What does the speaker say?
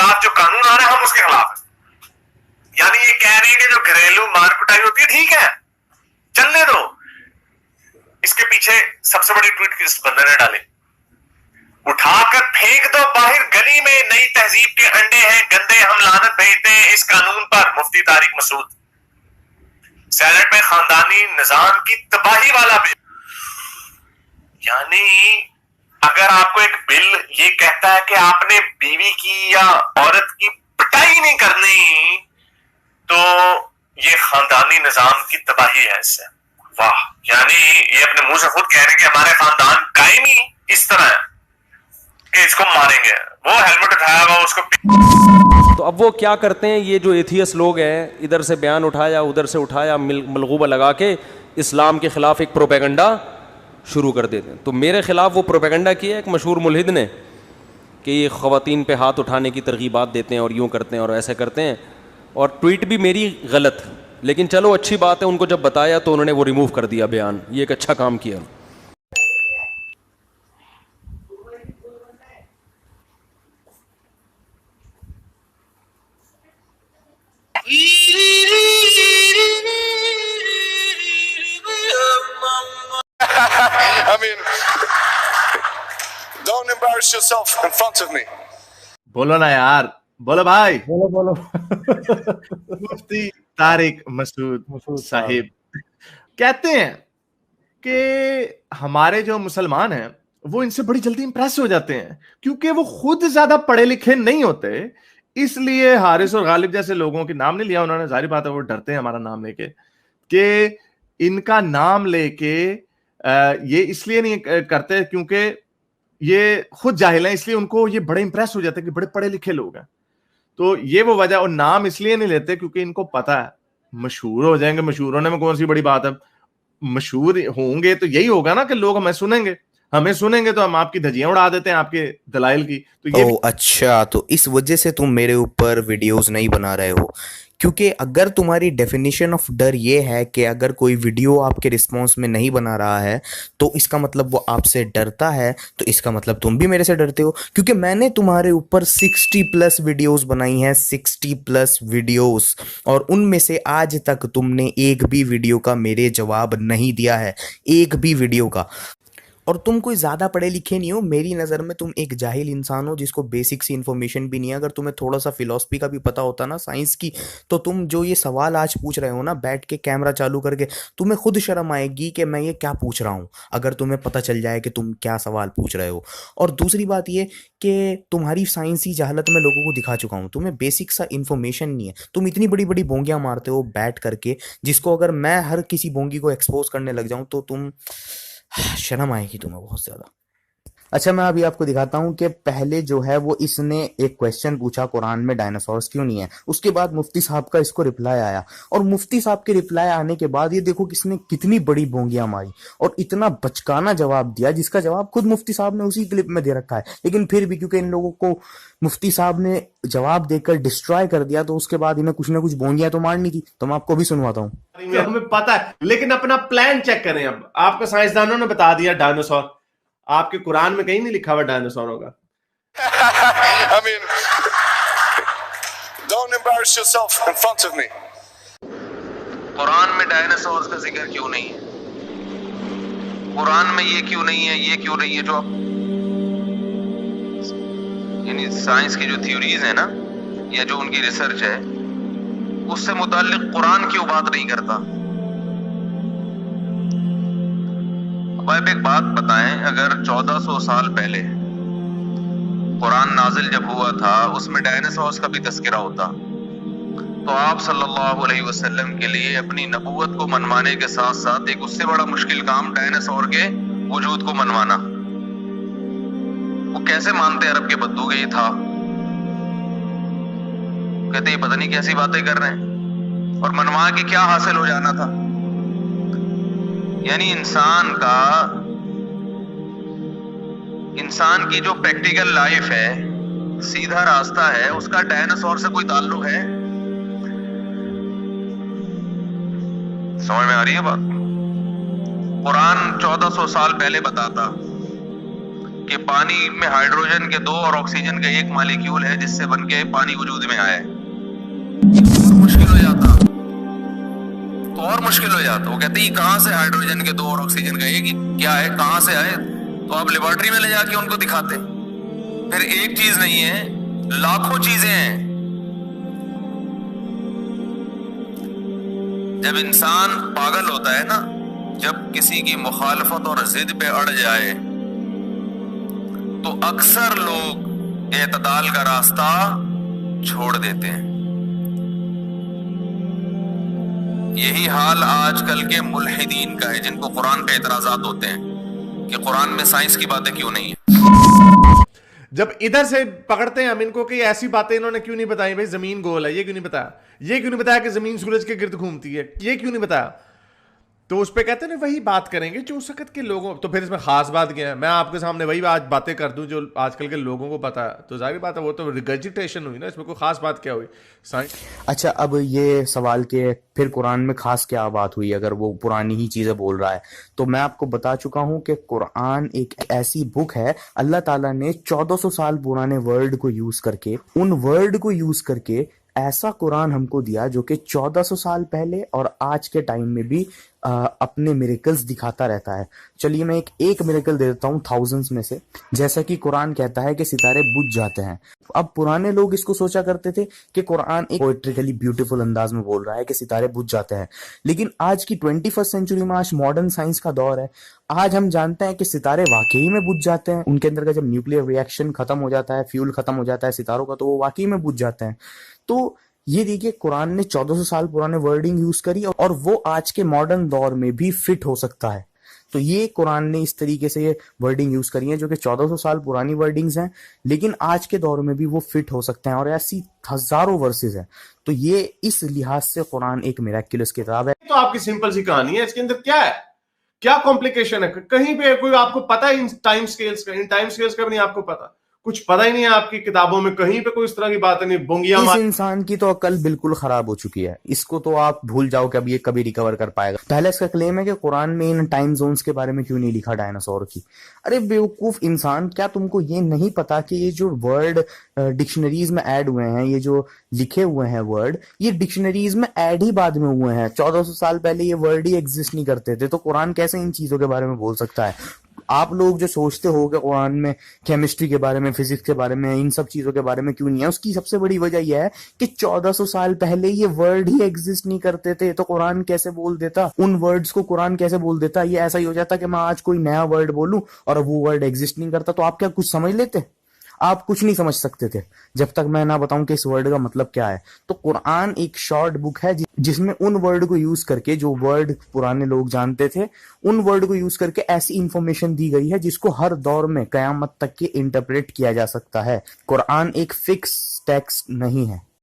खिलाफ जो कानून आ रहा है हम उसके खिलाफ है। यानी ये कह रहे हैं कि जो घरेलू मार कुटाई होती है ठीक है, चलने दो। इसके पीछे सबसे बड़ी ट्वीट किस बंदे ने डाली, उठाकर फेंक दो बाहर गली में, नई तहजीब के अंडे हैं गंदे, हम लानत भेजते हैं इस कानून पर। मुफ्ती तारिक मसूद। सेनेट में खानदानी निजाम की तबाही वाला बिल। यानी अगर आपको एक बिल ये कहता है कि आपने बीवी की या औरत की पिटाई नहीं करनी, तो ये खानदानी निजाम की तबाही है इससे। वाह, यानी ये अपने मुंह से खुद कह रहे हैं कि हमारे खानदान कायम ही इस तरह है कि इसको मारेंगे। वो हेलमेट उठाया हुआ उसको। तो अब वो क्या करते हैं, ये जो एथियस लोग हैं, इधर से बयान उठाया उधर से उठाया, मलगूबा लगा के इस्लाम के खिलाफ एक प्रोपेगेंडा शुरू कर देते हैं। तो मेरे खिलाफ वो प्रोपेगेंडा किया एक मशहूर मुल्हिद ने कि ये ख़वातीन पे हाथ उठाने की तरगीबात देते हैं और यूँ करते हैं और ऐसे करते हैं, और ट्वीट भी मेरी गलत। लेकिन चलो अच्छी बात है, उनको जब बताया तो उन्होंने वो रिमूव कर दिया बयान। ये एक अच्छा काम किया। I mean, don't embarrass yourself in front of me. बोलो ना यार, बोलो भाई, बोलो बोलो। मुफ्ती तारिक मसूद साहिब कहते हैं कि हमारे जो मुसलमान हैं वो इनसे बड़ी जल्दी इंप्रेस हो जाते हैं क्योंकि वो खुद ज्यादा पढ़े लिखे नहीं होते। इसलिए हारिस और गालिब जैसे लोगों के नाम नहीं लिया उन्होंने, जाहिर बात है वो डरते हैं हमारा नाम लेके, कि इनका नाम लेके ये इसलिए नहीं करते क्योंकि ये खुद जाहिल हैं, इसलिए उनको ये बड़े इंप्रेस हो जाते हैं कि बड़े पढ़े लिखे लोग हैं। तो ये वो वजह, और नाम इसलिए नहीं लेते क्योंकि इनको पता है मशहूर हो जाएंगे। मशहूर होने में कौन सी बड़ी बात है, मशहूर होंगे तो यही होगा ना कि लोग हमें सुनेंगे तो हम आपकी धज्जियां उड़ा देते हैं आपके दलाइल की। तो ये अच्छा, तो इस वजह से तुम मेरे ऊपर वीडियोस नहीं बना रहे हो, क्योंकि अगर तुम्हारी डेफिनेशन ऑफ डर ये है कि अगर कोई वीडियो आपके रिस्पॉन्स में नहीं बना रहा है तो इसका मतलब वो आपसे डरता है, तो इसका मतलब तुम भी मेरे से डरते हो। क्योंकि मैंने तुम्हारे ऊपर 60+ वीडियोस बनाई हैं, 60+ वीडियोस, और उनमें से आज तक तुमने एक भी वीडियो का मेरे जवाब नहीं दिया है, एक भी वीडियो का। और तुम कोई ज़्यादा पढ़े लिखे नहीं हो, मेरी नज़र में तुम एक जाहिल इंसान हो जिसको बेसिक सी इन्फॉर्मेशन भी नहीं है। अगर तुम्हें थोड़ा सा फिलॉसफी का भी पता होता ना, साइंस की, तो तुम जो ये सवाल आज पूछ रहे हो ना बैठ के कैमरा चालू करके, तुम्हें खुद शर्म आएगी कि मैं ये क्या पूछ रहा हूँ अगर तुम्हें पता चल जाए कि तुम क्या सवाल पूछ रहे हो। और दूसरी बात ये कि तुम्हारी साइंसी जहालत मैं लोगों को दिखा चुका हूँ, तुम्हें बेसिक सा इन्फॉर्मेशन नहीं है। तुम इतनी बड़ी बड़ी बोंगियाँ मारते हो बैठ करके, जिसको अगर मैं हर किसी बोंगी को एक्सपोज करने लग जाऊँ तो तुम शर्म आएगी तुम्हें बहुत ज्यादा। अच्छा, मैं अभी आपको दिखाता हूँ कि पहले जो है वो इसने एक क्वेश्चन पूछा कुरान में डायनासोर्स क्यों नहीं है, उसके बाद मुफ्ती साहब का इसको रिप्लाई आया, और मुफ्ती साहब के रिप्लाई आने के बाद ये देखो किसने कितनी बड़ी बोंगियां मारी और इतना बचकाना जवाब दिया जिसका जवाब खुद मुफ्ती साहब ने उसी क्लिप में दे रखा है। लेकिन फिर भी क्योंकि इन लोगों को मुफ्ती साहब ने जवाब देकर डिस्ट्रॉय कर दिया तो उसके बाद इन्हें कुछ ना कुछ बोंगियां तो मारनी थी। तो मैं आपको भी सुनवाता हूँ। हमें पता है, लेकिन अपना प्लान चेक करें। अब आपको साइंसदानों ने बता दिया डायनासोर, आपके कुरान में कहीं नहीं लिखा हुआ डायनासोर होगा। I mean, don't embarrass yourself in front of me. Quran में डायनासोर्स का जिक्र क्यों नहीं है? कुरान में ये क्यों नहीं है, ये क्यों नहीं है? जो आप यानी साइंस की जो थ्योरीज है ना, या जो उनकी रिसर्च है, उससे मुताल्लिक कुरान क्यों बात नहीं करता? अब एक बात बताएं, अगर 1400 साल पहले कुरान नाजिल जब हुआ था उसमें डायनासोर्स का भी तस्करा होता, तो आप सल्लल्लाहु अलैहि वसल्लम के लिए अपनी नबूवत को मनवाने के साथ साथ एक उससे बड़ा मुश्किल काम डायनासोर के वजूद को मनवाना। वो कैसे मानते अरब के बद्दू के ये था? कहते ये पता नहीं कैसी बातें कर रहे हैं, और मनवा के क्या हासिल हो जाना था? यानी इंसान की जो प्रैक्टिकल लाइफ है, सीधा रास्ता है, उसका डायनासोर से कोई ताल्लुक है? समझ में आ रही है बात? कुरान 1400 साल पहले बताता कि पानी में हाइड्रोजन के 2 और ऑक्सीजन का 1 मॉलिक्यूल है जिससे बन के पानी वजूद में आया है। और मुश्किल हो जाता, तो और मुश्किल हो जाता। वो कहते हैं कहां से हाइड्रोजन के 2 और ऑक्सीजन का 1 क्या है, कहां से आए? तो आप लेबोरेटरी में ले जाके उनको दिखाते। फिर एक चीज नहीं है, लाखों चीजें हैं। जब इंसान पागल होता है ना, जब किसी की मुखालफत और जिद पे अड़ जाए, तो अक्सर लोग एतदाल का रास्ता छोड़ देते हैं। यही हाल आजकल के मुल्हिदीन का है, जिनको कुरान पे एतराजात होते हैं कि कुरान में साइंस की बातें क्यों नहीं है। जब इधर से पकड़ते हैं हम इनको कि ऐसी बातें इन्होंने क्यों नहीं बताई, भाई जमीन गोल है, ये क्यों नहीं बताया, ये क्यों नहीं बताया कि जमीन सूरज के गिर्द घूमती है, ये क्यों नहीं बताया, तो उस पे कहते हैं वही बात करेंगे जो उस वक्त के लोगों। तो फिर इसमें खास बात क्या है? मैं आपके सामने वही आज बातें कर दूं जो आजकल के लोगों को पता है, तो जाहिर बात है वो तो रिगर्जिटेशन हुई ना, इसमें कोई खास बात क्या हुई? अच्छा, अब ये सवाल के फिर कुरान में खास क्या बात हुई अगर वो पुरानी ही चीजें बोल रहा है? तो मैं आपको बता चुका हूं कि कुरान एक ऐसी बुक है, अल्लाह ताला ने 1400 साल पुराने वर्ड को यूज करके, उन वर्ड को यूज करके ऐसा कुरान हमको दिया जो कि 1400 साल पहले और आज के टाइम में भी अपने मिरेकल्स दिखाता रहता है। चलिए मैं एक मिरेकल दे देता हूँ थाउजेंड्स में से। जैसा कि कुरान कहता है कि सितारे बुझ जाते हैं। अब पुराने लोग इसको सोचा करते थे कि कुरान एक पोएट्रिकली ब्यूटीफुल अंदाज में बोल रहा है कि सितारे बुझ जाते हैं, लेकिन आज की 21st सेंचुरी में, आज मॉडर्न साइंस का दौर है, आज हम जानते हैं कि सितारे वाकई में बुझ जाते हैं। उनके अंदर का जब न्यूक्लियर रिएक्शन खत्म हो जाता है, फ्यूल खत्म हो जाता है सितारों का, तो वो वाकई में बुझ जाते हैं। तो ये देखिए, कुरान ने 1400 साल पुराने वर्डिंग यूज करी और वो आज के मॉडर्न दौर में भी फिट हो सकता है। तो ये कुरान ने इस तरीके से ये वर्डिंग यूज करी है जो कि 1400 साल पुरानी वर्डिंग्स हैं, लेकिन आज के दौर में भी वो फिट हो सकते हैं, और ऐसी हजारों वर्सेस हैं। तो ये इस लिहाज से कुरान एक मिरेक्युलस किताब है। तो आपकी सिंपल सी कहानी है, इसके अंदर क्या है, क्या कॉम्प्लिकेशन है? कहीं पे कोई आपको पता है इन टाइम स्केल्स का? इन टाइम स्केल्स का भी नहीं आपको पता, कुछ पता ही नहीं है आपकी किताबों में, कहीं पे कोई इस तरह की बात नहीं। बोंगिया इस इंसान की तो अकल बिल्कुल खराब हो चुकी है, इसको तो आप भूल जाओ कि अब ये कभी रिकवर कर पाएगा। पहला इसका क्लेम है कि कुरान में इन टाइम जोन्स के बारे में क्यों नहीं लिखा डायनासोर की। अरे बेवकूफ इंसान, क्या तुमको ये नहीं पता कि ये जो वर्ड डिक्शनरीज में ऐड हुए हैं, ये जो लिखे हुए हैं वर्ड, ये डिक्शनरीज में ऐड ही बाद में हुए हैं। 1400 साल पहले ये वर्ड ही एग्जिस्ट नहीं करते थे, तो कुरान कैसे इन चीजों के बारे में बोल सकता है? आप लोग जो सोचते हो कि कुरान में केमिस्ट्री के बारे में, फिजिक्स के बारे में, इन सब चीजों के बारे में क्यों नहीं है, उसकी सबसे बड़ी वजह यह है कि 1400 साल पहले ये वर्ड ही एग्जिस्ट नहीं करते थे। तो कुरान कैसे बोल देता उन वर्ड्स को? कुरान कैसे बोल देता? ये ऐसा ही हो जाता कि मैं आज कोई नया वर्ड बोलूं और वो वर्ड एग्जिस्ट नहीं करता, तो आप क्या कुछ समझ लेते? आप कुछ नहीं समझ सकते थे जब तक मैं ना बताऊं कि इस वर्ड का मतलब क्या है। तो कुरान एक शॉर्ट बुक है जिसमें उन वर्ड को यूज करके, जो वर्ड पुराने लोग जानते थे, उन वर्ड को यूज करके ऐसी इंफॉर्मेशन दी गई है जिसको हर दौर में कयामत तक के इंटरप्रेट किया जा सकता है। कुरान एक फिक्स टेक्स्ट नहीं है।